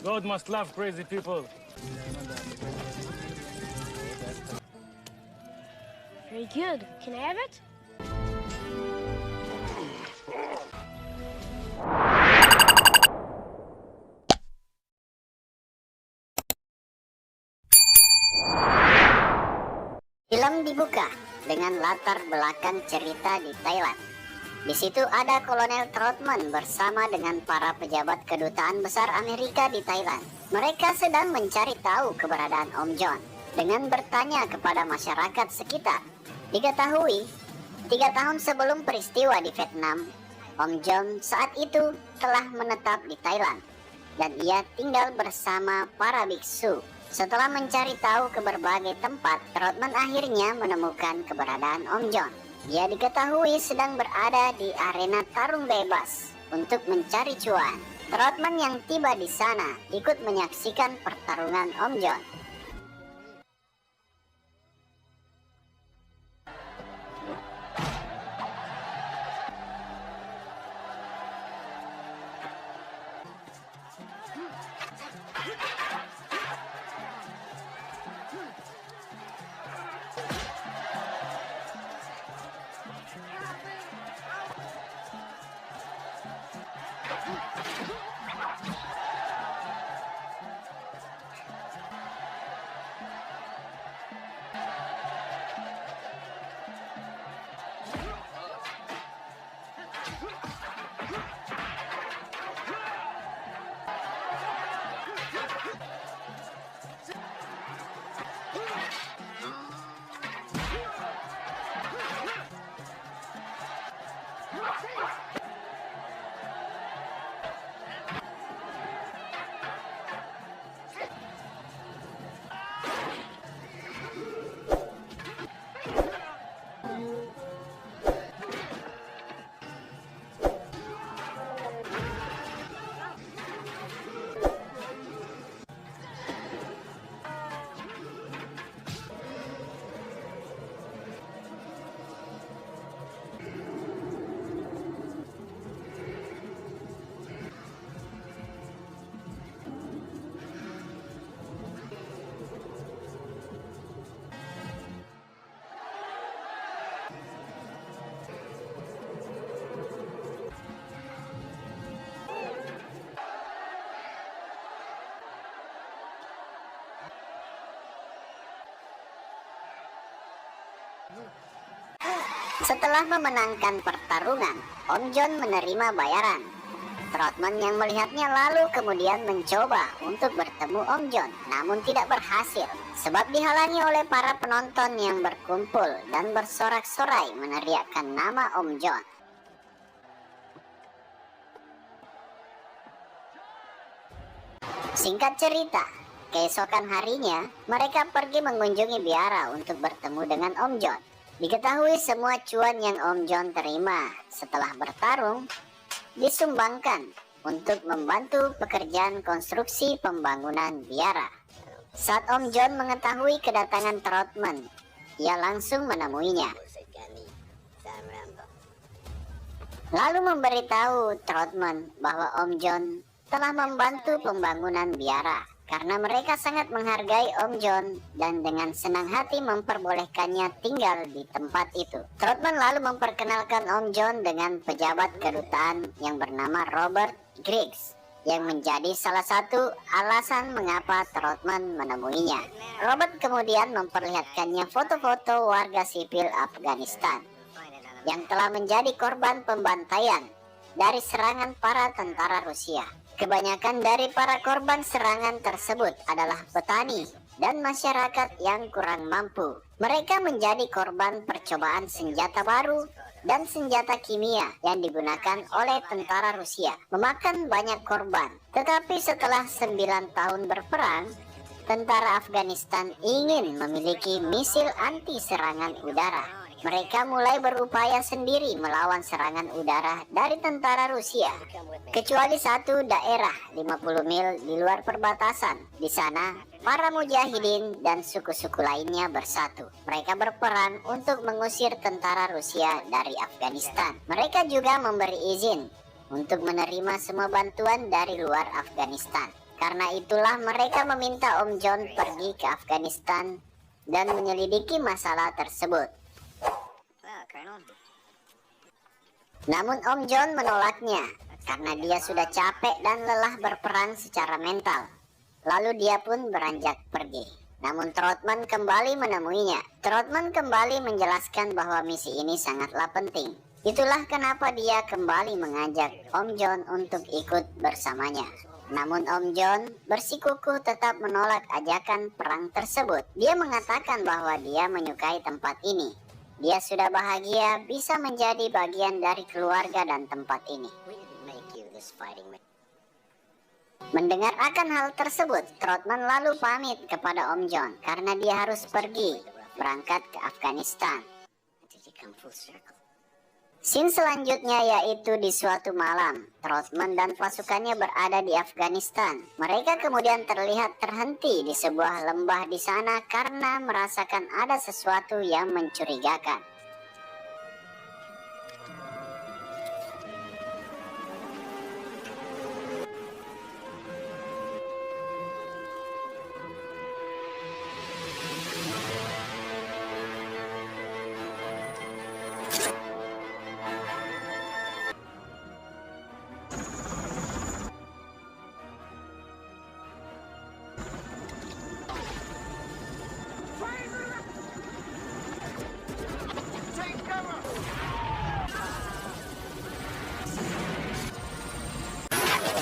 God must love crazy people. Very good. Can I have it? Film dibuka dengan latar belakang cerita di Thailand. Di situ ada Kolonel Troutman bersama dengan para pejabat kedutaan besar Amerika di Thailand. Mereka sedang mencari tahu keberadaan Om John dengan bertanya kepada masyarakat sekitar. Diketahui, 3 tahun sebelum peristiwa di Vietnam, Om John saat itu telah menetap di Thailand dan ia tinggal bersama para biksu. Setelah mencari tahu ke berbagai tempat, Troutman akhirnya menemukan keberadaan Om John. Dia diketahui sedang berada di arena tarung bebas untuk mencari cuan. Troutman yang tiba di sana ikut menyaksikan pertarungan Om John. Setelah memenangkan pertarungan, Om John menerima bayaran. Troutman yang melihatnya lalu kemudian mencoba untuk bertemu Om John, namun tidak berhasil sebab dihalangi oleh para penonton yang berkumpul dan bersorak-sorai meneriakkan nama Om John. Singkat cerita, keesokan harinya mereka pergi mengunjungi biara untuk bertemu dengan Om John. Diketahui semua cuan yang Om John terima setelah bertarung disumbangkan untuk membantu pekerjaan konstruksi pembangunan biara. Saat Om John mengetahui kedatangan Troutman, ia langsung menemuinya. Lalu memberitahu Troutman bahwa Om John telah membantu pembangunan biara karena mereka sangat menghargai Om John dan dengan senang hati memperbolehkannya tinggal di tempat itu. Troutman lalu memperkenalkan Om John dengan pejabat kedutaan yang bernama Robert Griggs yang menjadi salah satu alasan mengapa Troutman menemuinya. Robert kemudian memperlihatkannya foto-foto warga sipil Afghanistan yang telah menjadi korban pembantaian dari serangan para tentara Rusia. Kebanyakan dari para korban serangan tersebut adalah petani dan masyarakat yang kurang mampu. Mereka menjadi korban percobaan senjata baru dan senjata kimia yang digunakan oleh tentara Rusia, memakan banyak korban. Tetapi setelah 9 tahun berperang, tentara Afghanistan ingin memiliki misil anti serangan udara. Mereka mulai berupaya sendiri melawan serangan udara dari tentara Rusia. Kecuali satu daerah 50 mil di luar perbatasan. Di sana, para mujahidin dan suku-suku lainnya bersatu. Mereka berperan untuk mengusir tentara Rusia dari Afghanistan. Mereka juga memberi izin untuk menerima semua bantuan dari luar Afghanistan. Karena itulah mereka meminta Om John pergi ke Afghanistan dan menyelidiki masalah tersebut. Namun Om John menolaknya karena dia sudah capek dan lelah berperang secara mental. Lalu dia pun beranjak pergi. Namun Troutman kembali menemuinya. Troutman kembali menjelaskan bahwa misi ini sangatlah penting. Itulah kenapa dia kembali mengajak Om John untuk ikut bersamanya. Namun Om John bersikukuh tetap menolak ajakan perang tersebut. Dia mengatakan bahwa dia menyukai tempat ini. Dia sudah bahagia bisa menjadi bagian dari keluarga dan tempat ini. Mendengar akan hal tersebut, Troutman lalu pamit kepada Om John karena dia harus pergi berangkat ke Afghanistan. Scene selanjutnya yaitu di suatu malam, Troutman dan pasukannya berada di Afghanistan. Mereka kemudian terlihat terhenti di sebuah lembah di sana karena merasakan ada sesuatu yang mencurigakan.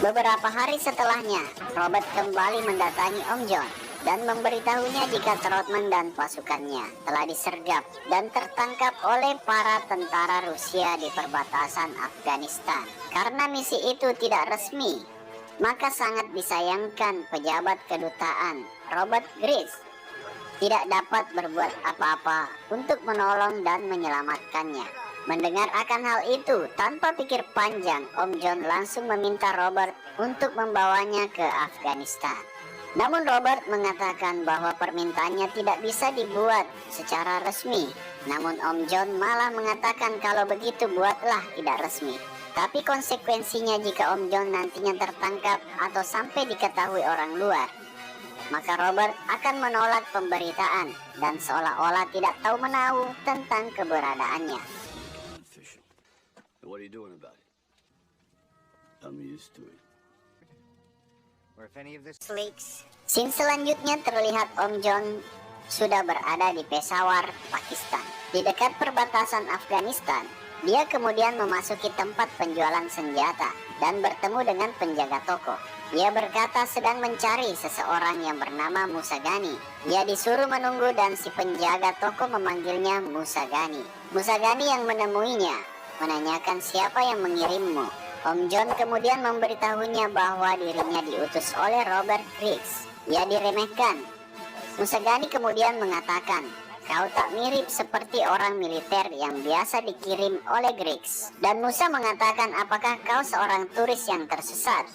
Beberapa hari setelahnya, Robert kembali mendatangi Om John dan memberitahunya jika Troutman dan pasukannya telah disergap dan tertangkap oleh para tentara Rusia di perbatasan Afghanistan. Karena misi itu tidak resmi, maka sangat disayangkan pejabat kedutaan Robert Grace tidak dapat berbuat apa-apa untuk menolong dan menyelamatkannya. Mendengar akan hal itu, tanpa pikir panjang, Om John langsung meminta Robert untuk membawanya ke Afghanistan. Namun Robert mengatakan bahwa permintaannya tidak bisa dibuat secara resmi. Namun Om John malah mengatakan kalau begitu buatlah tidak resmi. Tapi konsekuensinya jika Om John nantinya tertangkap atau sampai diketahui orang luar, maka Robert akan menolak pemberitaan dan seolah-olah tidak tahu menahu tentang keberadaannya. What are you doing about it? I'm used to it. Or if any of this Scene selanjutnya terlihat Om John sudah berada di Peshawar, Pakistan. Di dekat perbatasan Afghanistan, dia kemudian memasuki tempat penjualan senjata dan bertemu dengan penjaga toko. Dia berkata sedang mencari seseorang yang bernama Musagani. Dia disuruh menunggu dan si penjaga toko memanggilnya Musagani. Musagani yang menemuinya menanyakan siapa yang mengirimmu. Om John kemudian memberitahunya bahwa dirinya diutus oleh Robert Griggs. Ia diremehkan. Musagani kemudian mengatakan, kau tak mirip seperti orang militer yang biasa dikirim oleh Griggs. Dan Musa mengatakan, apakah kau seorang turis yang tersesat,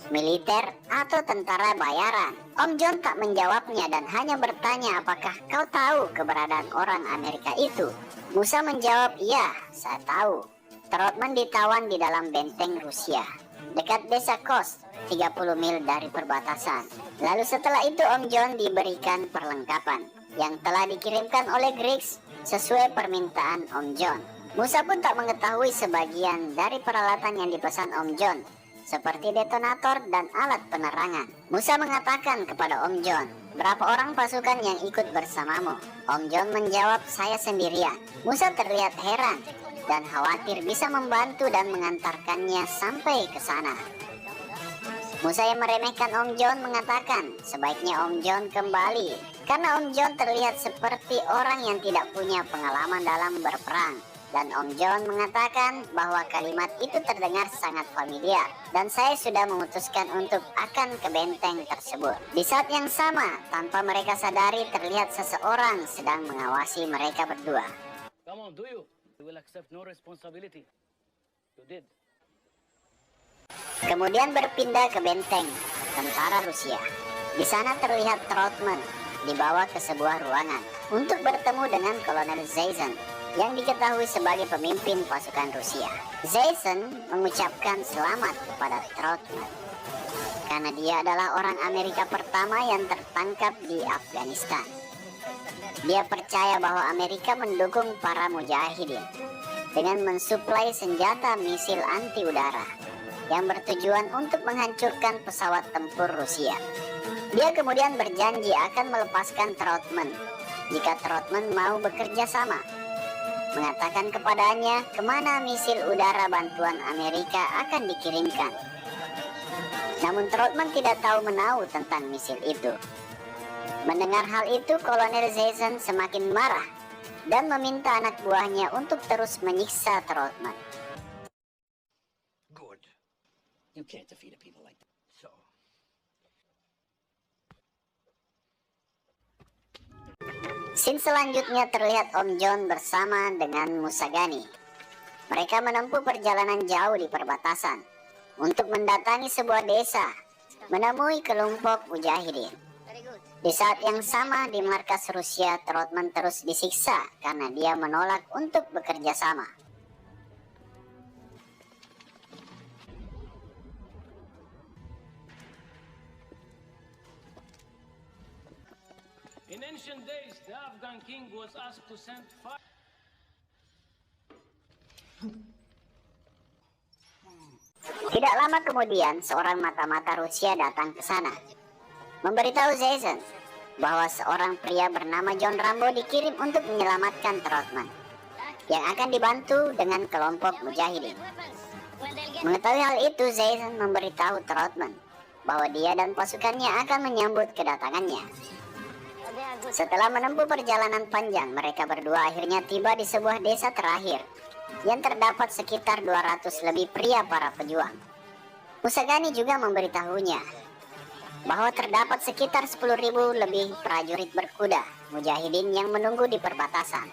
militer atau tentara bayaran? Om John tak menjawabnya dan hanya bertanya, apakah kau tahu keberadaan orang Amerika itu? Musa menjawab, iya, saya tahu. Troutman ditawan di dalam benteng Rusia, dekat desa Kos, 30 mil dari perbatasan. Lalu setelah itu Om John diberikan perlengkapan yang telah dikirimkan oleh Griggs sesuai permintaan Om John. Musa pun tak mengetahui sebagian dari peralatan yang dipesan Om John, seperti detonator dan alat penerangan. Musa mengatakan kepada Om John, berapa orang pasukan yang ikut bersamamu? Om John menjawab, saya sendirian. Musa terlihat heran dan khawatir bisa membantu dan mengantarkannya sampai ke sana. Musa yang meremehkan Om John mengatakan, sebaiknya Om John kembali, karena Om John terlihat seperti orang yang tidak punya pengalaman dalam berperang. Dan Om John mengatakan bahwa kalimat itu terdengar sangat familiar, dan saya sudah memutuskan untuk akan ke benteng tersebut. Di saat yang sama, tanpa mereka sadari terlihat seseorang sedang mengawasi mereka berdua. Come on, do you? You will accept no responsibility. You did. Kemudian berpindah ke benteng tentara Rusia. Di sana terlihat Trautmann dibawa ke sebuah ruangan untuk bertemu dengan Kolonel Zaysen yang diketahui sebagai pemimpin pasukan Rusia. Zaysen mengucapkan selamat kepada Trautmann karena dia adalah orang Amerika pertama yang tertangkap di Afghanistan. Dia percaya bahwa Amerika mendukung para mujahidin dengan mensuplai senjata misil anti udara yang bertujuan untuk menghancurkan pesawat tempur Rusia. Dia kemudian berjanji akan melepaskan Trautmann jika Trautmann mau bekerja sama, mengatakan kepadanya kemana misil udara bantuan Amerika akan dikirimkan. Namun Trautmann tidak tahu menahu tentang misil itu. Mendengar hal itu, Kolonel Zaysen semakin marah dan meminta anak buahnya untuk terus menyiksa Trautmann. Good. You can't defeat a people like that. So. Scene selanjutnya terlihat Om John bersama dengan Musagani. Mereka menempuh perjalanan jauh di perbatasan untuk mendatangi sebuah desa, menemui kelompok mujahidin. Di saat yang sama di markas Rusia, Trautmann terus disiksa karena dia menolak untuk bekerja sama. In ancient days, the Afghan king was asked to send fire. Tidak lama kemudian, seorang mata-mata Rusia datang ke sana, memberitahu Zaysen bahwa seorang pria bernama John Rambo dikirim untuk menyelamatkan Trautmann yang akan dibantu dengan kelompok mujahidin. Mengetahui hal itu, Zaysen memberitahu Trautmann bahwa dia dan pasukannya akan menyambut kedatangannya. Setelah menempuh perjalanan panjang, mereka berdua akhirnya tiba di sebuah desa terakhir yang terdapat sekitar 200 lebih pria para pejuang. Musagani juga memberitahunya bahwa terdapat sekitar 10.000 lebih prajurit berkuda mujahidin yang menunggu di perbatasan.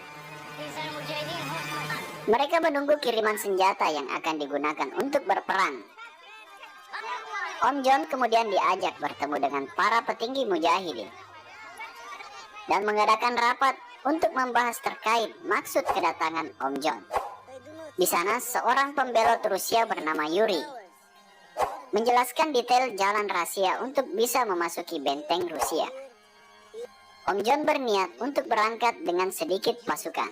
Mereka menunggu kiriman senjata yang akan digunakan untuk berperang. Om John kemudian diajak bertemu dengan para petinggi mujahidin dan mengadakan rapat untuk membahas terkait maksud kedatangan Om John. Di sana seorang pembelot Rusia bernama Yuri menjelaskan detail jalan rahasia untuk bisa memasuki benteng Rusia. Om John berniat untuk berangkat dengan sedikit pasukan,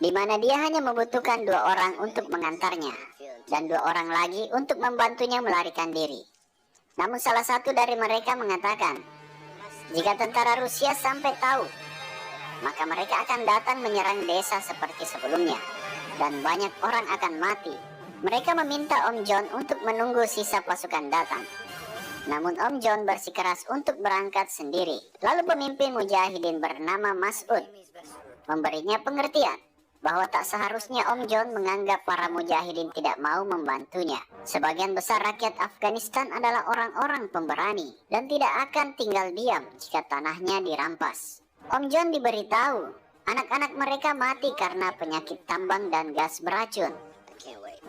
di mana dia hanya membutuhkan 2 orang untuk mengantarnya dan 2 orang lagi untuk membantunya melarikan diri. Namun salah satu dari mereka mengatakan, jika tentara Rusia sampai tahu, maka mereka akan datang menyerang desa seperti sebelumnya, dan banyak orang akan mati. Mereka meminta Om John untuk menunggu sisa pasukan datang. Namun Om John bersikeras untuk berangkat sendiri. Lalu pemimpin mujahidin bernama Mas'ud memberinya pengertian bahwa tak seharusnya Om John menganggap para mujahidin tidak mau membantunya. Sebagian besar rakyat Afghanistan adalah orang-orang pemberani dan tidak akan tinggal diam jika tanahnya dirampas. Om John diberitahu anak-anak mereka mati karena penyakit tambang dan gas beracun.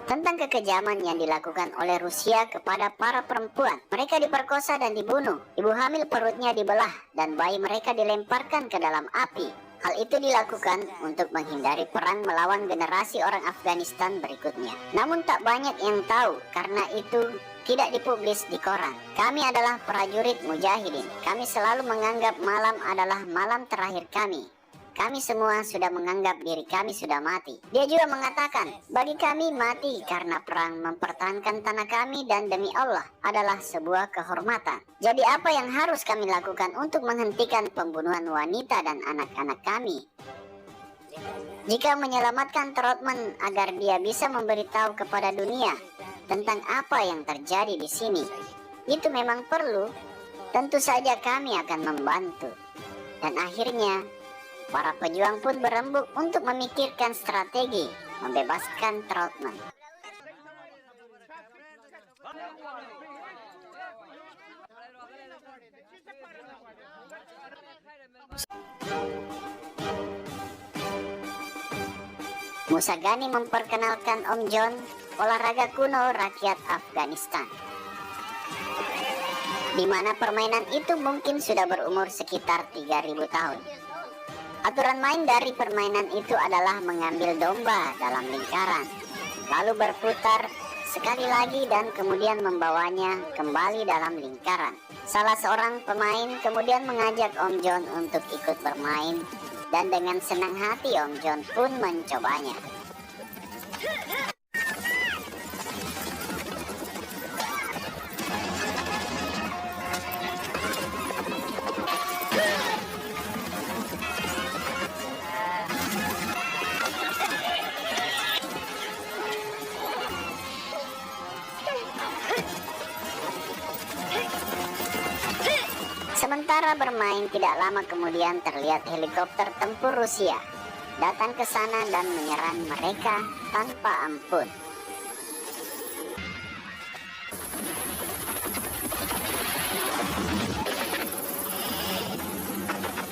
Tentang kekejaman yang dilakukan oleh Rusia kepada para perempuan. Mereka diperkosa dan dibunuh. Ibu hamil perutnya dibelah dan bayi mereka dilemparkan ke dalam api. Hal itu dilakukan untuk menghindari perang melawan generasi orang Afghanistan berikutnya. Namun tak banyak yang tahu karena itu tidak dipublis di koran. Kami adalah prajurit mujahidin. Kami selalu menganggap malam adalah malam terakhir kami. Kami semua sudah menganggap diri kami sudah mati. Dia juga mengatakan, bagi kami mati karena perang mempertahankan tanah kami dan demi Allah adalah sebuah kehormatan. Jadi apa yang harus kami lakukan untuk menghentikan pembunuhan wanita dan anak-anak kami? Jika menyelamatkan Trautmann agar dia bisa memberitahu kepada dunia tentang apa yang terjadi di sini, itu memang perlu. Tentu saja kami akan membantu. Dan akhirnya para pejuang pun berembuk untuk memikirkan strategi membebaskan Trautmann. Musagani memperkenalkan Om John olahraga kuno rakyat Afghanistan, di mana permainan itu mungkin sudah berumur sekitar 3000 tahun. Aturan main dari permainan itu adalah mengambil domba dalam lingkaran, lalu berputar sekali lagi dan kemudian membawanya kembali dalam lingkaran. Salah seorang pemain kemudian mengajak Om John untuk ikut bermain, dan dengan senang hati Om John pun mencobanya. Sementara bermain, tidak lama kemudian terlihat helikopter tempur Rusia datang ke sana dan menyerang mereka tanpa ampun.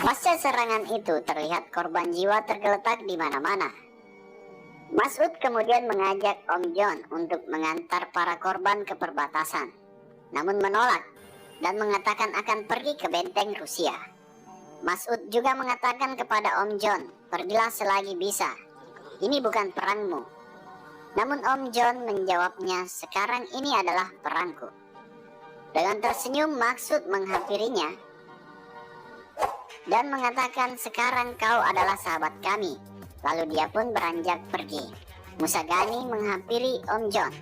Pasca serangan itu terlihat korban jiwa tergeletak di mana-mana. Mas'ud kemudian mengajak Om John untuk mengantar para korban ke perbatasan, namun menolak dan mengatakan akan pergi ke benteng Rusia. Mas'ud juga mengatakan kepada Om John, "Pergilah selagi bisa. Ini bukan perangmu." Namun Om John menjawabnya, "Sekarang ini adalah perangku." Dengan tersenyum, Mas'ud menghampirinya dan mengatakan, "Sekarang kau adalah sahabat kami." Lalu dia pun beranjak pergi. Musagani menghampiri Om John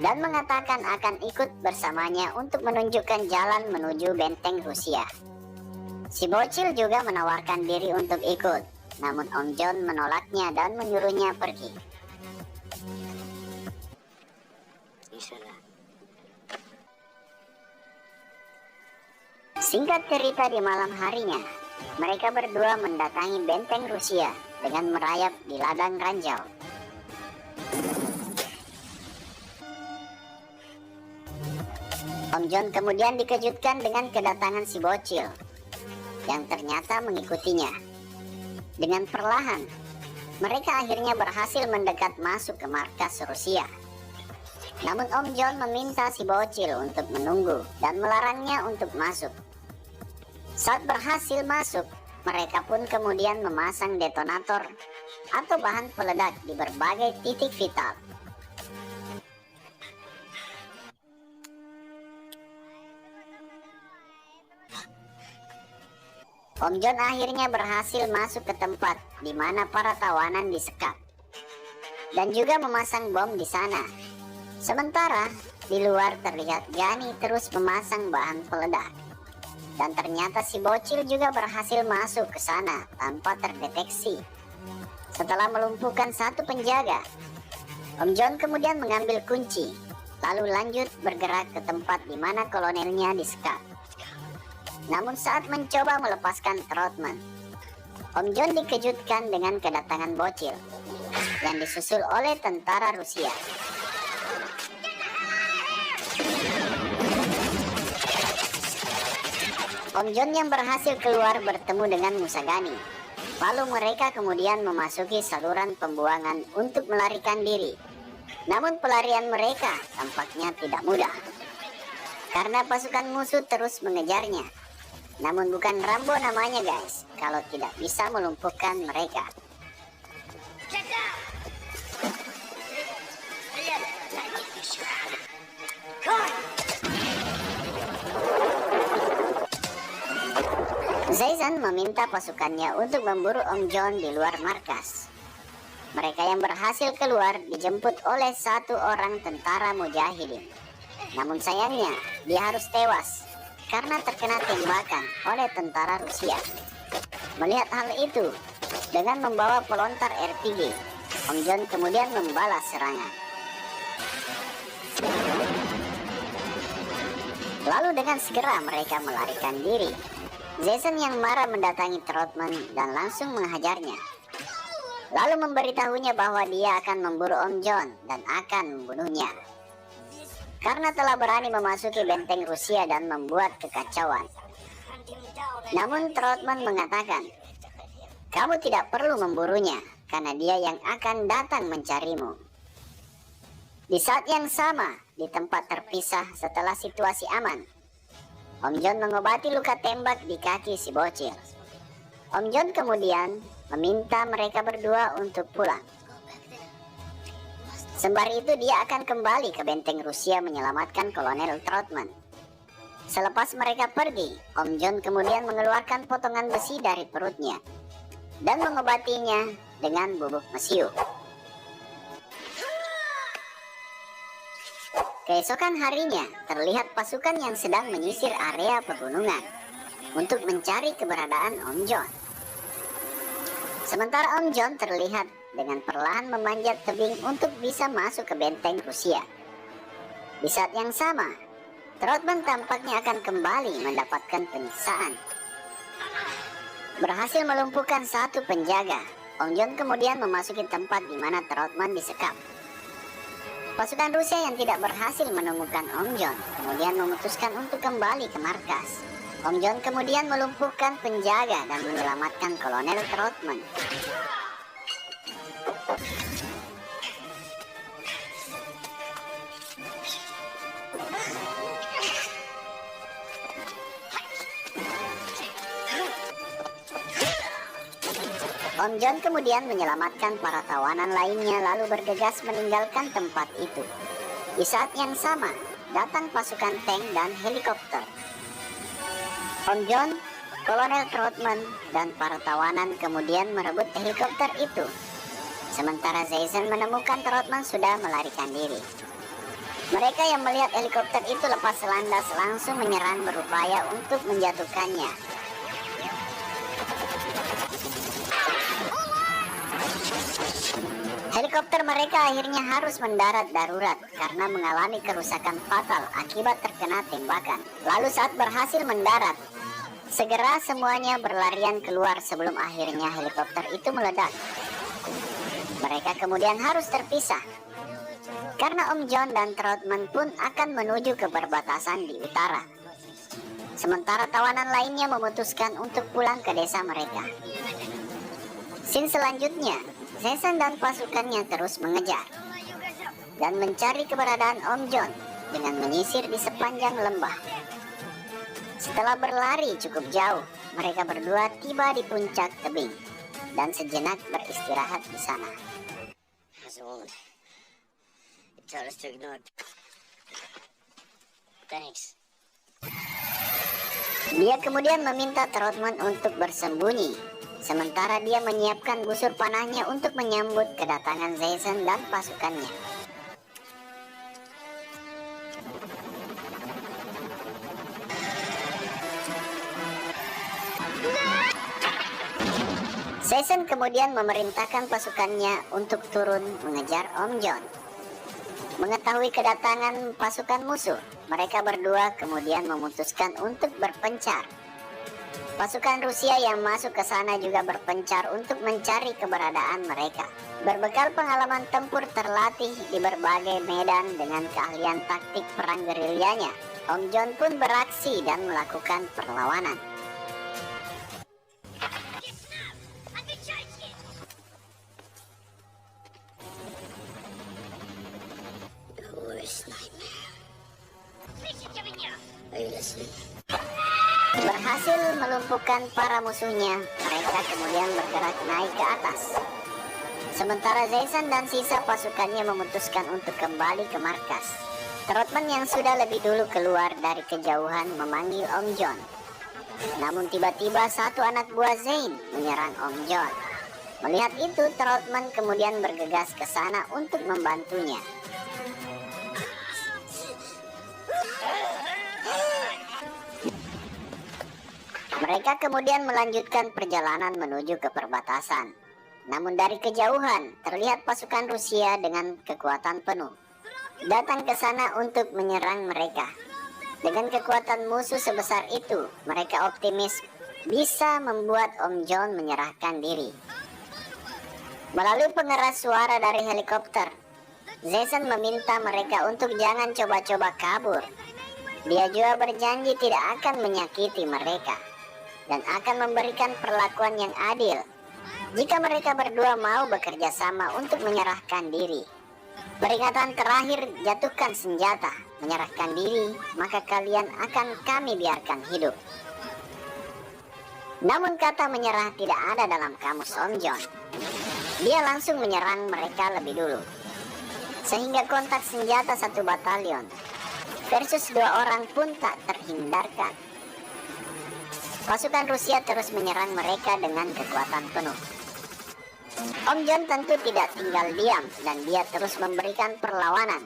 dan mengatakan akan ikut bersamanya untuk menunjukkan jalan menuju benteng Rusia. Si bocil juga menawarkan diri untuk ikut, namun Om John menolaknya dan menyuruhnya pergi. Singkat cerita, di malam harinya, mereka berdua mendatangi benteng Rusia dengan merayap di ladang ranjau. Om John kemudian dikejutkan dengan kedatangan si bocil yang ternyata mengikutinya. Dengan perlahan, mereka akhirnya berhasil mendekat masuk ke markas Rusia. Namun Om John meminta si bocil untuk menunggu dan melarangnya untuk masuk. Saat berhasil masuk, mereka pun kemudian memasang detonator atau bahan peledak di berbagai titik vital. Om John akhirnya berhasil masuk ke tempat di mana para tawanan disekap dan juga memasang bom di sana. Sementara di luar terlihat Gani terus memasang bahan peledak, dan ternyata si bocil juga berhasil masuk ke sana tanpa terdeteksi. Setelah melumpuhkan satu penjaga, Om John kemudian mengambil kunci lalu lanjut bergerak ke tempat di mana kolonelnya disekap. Namun saat mencoba melepaskan Trotman, Om John dikejutkan dengan kedatangan bocil yang disusul oleh tentara Rusia. Om John yang berhasil keluar bertemu dengan Musagani. Lalu mereka kemudian memasuki saluran pembuangan untuk melarikan diri. Namun pelarian mereka tampaknya tidak mudah, karena pasukan musuh terus mengejarnya. Namun bukan Rambo namanya guys, kalau tidak bisa melumpuhkan mereka. Zaizan meminta pasukannya untuk memburu Om John di luar markas. Mereka yang berhasil keluar dijemput oleh satu orang tentara mujahidin. Namun sayangnya dia harus tewas karena terkena tembakan oleh tentara Rusia. Melihat hal itu, dengan membawa pelontar RPG, Om John kemudian membalas serangan. Lalu dengan segera mereka melarikan diri. Jason yang marah mendatangi Trotman dan langsung menghajarnya. Lalu memberitahunya bahwa dia akan memburu Om John dan akan membunuhnya, karena telah berani memasuki benteng Rusia dan membuat kekacauan. Namun Trotman mengatakan, Kamu tidak perlu memburunya, karena dia yang akan datang mencarimu. Di saat yang sama, di tempat terpisah setelah situasi aman, Om John mengobati luka tembak di kaki si bocil. Om John kemudian meminta mereka berdua untuk pulang. Sembari itu dia akan kembali ke benteng Rusia menyelamatkan Kolonel Troutman. Selepas mereka pergi, Om John kemudian mengeluarkan potongan besi dari perutnya dan mengobatinya dengan bubuk mesiu. Keesokan harinya, terlihat pasukan yang sedang menyisir area pegunungan untuk mencari keberadaan Om John. Sementara Om John terlihat dengan perlahan memanjat tebing untuk bisa masuk ke benteng Rusia. Di saat yang sama, Troutman tampaknya akan kembali mendapatkan penyiksaan. Berhasil melumpuhkan satu penjaga, Om John kemudian memasuki tempat di mana Troutman disekap. Pasukan Rusia yang tidak berhasil menemukan Om John kemudian memutuskan untuk kembali ke markas. Om John kemudian melumpuhkan penjaga dan menyelamatkan Kolonel Troutman. Om John kemudian menyelamatkan para tawanan lainnya lalu bergegas meninggalkan tempat itu. Di saat yang sama, datang pasukan tank dan helikopter. Om John, Kolonel Troutman, dan para tawanan kemudian merebut helikopter itu. Sementara Jason menemukan Troutman sudah melarikan diri. Mereka yang melihat helikopter itu lepas landas langsung menyerang berupaya untuk menjatuhkannya. Helikopter mereka akhirnya harus mendarat darurat karena mengalami kerusakan fatal akibat terkena tembakan. Lalu saat berhasil mendarat, segera semuanya berlarian keluar sebelum akhirnya helikopter itu meledak. Mereka kemudian harus terpisah karena Om John dan Troutman pun akan menuju ke perbatasan di utara. Sementara tawanan lainnya memutuskan untuk pulang ke desa mereka. Scene selanjutnya, Jason dan pasukannya terus mengejar dan mencari keberadaan Om John dengan menyisir di sepanjang lembah. Setelah berlari cukup jauh, mereka berdua tiba di puncak tebing dan sejenak beristirahat di sana. Dia kemudian meminta Troutman untuk bersembunyi. Sementara dia menyiapkan busur panahnya untuk menyambut kedatangan Jason dan pasukannya. Jason kemudian memerintahkan pasukannya untuk turun mengejar Om John. Mengetahui kedatangan pasukan musuh, mereka berdua kemudian memutuskan untuk berpencar. Pasukan Rusia yang masuk ke sana juga berpencar untuk mencari keberadaan mereka. Berbekal pengalaman tempur terlatih di berbagai medan dengan keahlian taktik perang gerilyanya, Om John pun beraksi dan melakukan perlawanan. Berhasil melumpuhkan para musuhnya, mereka kemudian bergerak naik ke atas. Sementara Jason dan sisa pasukannya memutuskan untuk kembali ke markas. Troutman yang sudah lebih dulu keluar dari kejauhan memanggil Om John. Namun tiba-tiba satu anak buah Zane menyerang Om John. Melihat itu, Troutman kemudian bergegas ke sana untuk membantunya. Mereka kemudian melanjutkan perjalanan menuju ke perbatasan. Namun dari kejauhan, terlihat pasukan Rusia dengan kekuatan penuh datang ke sana untuk menyerang mereka. Dengan kekuatan musuh sebesar itu, mereka optimis bisa membuat Om John menyerahkan diri. Melalui pengeras suara dari helikopter, Jason meminta mereka untuk jangan coba-coba kabur. Dia juga berjanji tidak akan menyakiti mereka dan akan memberikan perlakuan yang adil jika mereka berdua mau bekerja sama untuk menyerahkan diri. Peringatan terakhir, jatuhkan senjata, menyerahkan diri, maka kalian akan kami biarkan hidup. Namun kata menyerah tidak ada dalam kamus Om John. Dia langsung menyerang mereka lebih dulu. Sehingga kontak senjata satu batalion versus 2 orang pun tak terhindarkan. Pasukan Rusia terus menyerang mereka dengan kekuatan penuh. Om John tentu tidak tinggal diam dan dia terus memberikan perlawanan.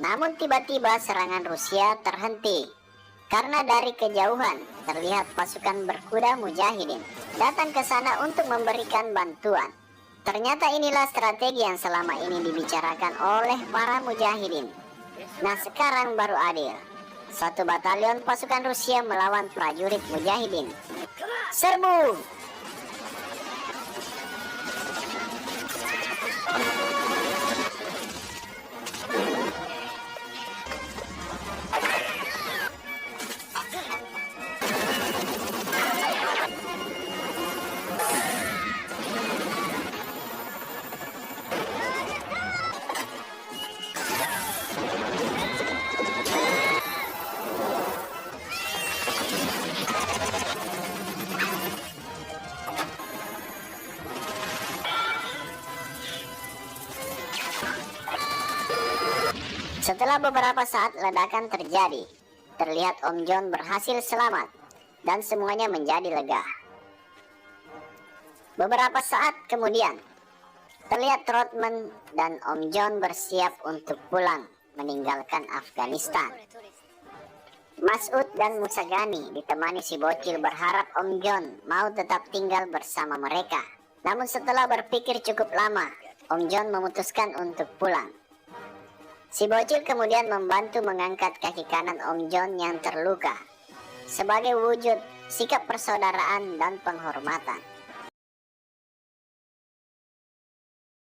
Namun tiba-tiba serangan Rusia terhenti karena dari kejauhan terlihat pasukan berkuda mujahidin datang ke sana untuk memberikan bantuan. Ternyata inilah strategi yang selama ini dibicarakan oleh para mujahidin. Nah, sekarang baru adil. Satu batalion pasukan Rusia melawan prajurit mujahidin. Serbu! Setelah beberapa saat ledakan terjadi, terlihat Om John berhasil selamat dan semuanya menjadi lega. Beberapa saat kemudian, terlihat Trotman dan Om John bersiap untuk pulang meninggalkan Afghanistan. Mas'ud dan Musagani ditemani si bocil berharap Om John mau tetap tinggal bersama mereka. Namun setelah berpikir cukup lama, Om John memutuskan untuk pulang. Si bocil kemudian membantu mengangkat kaki kanan Om John yang terluka sebagai wujud sikap persaudaraan dan penghormatan.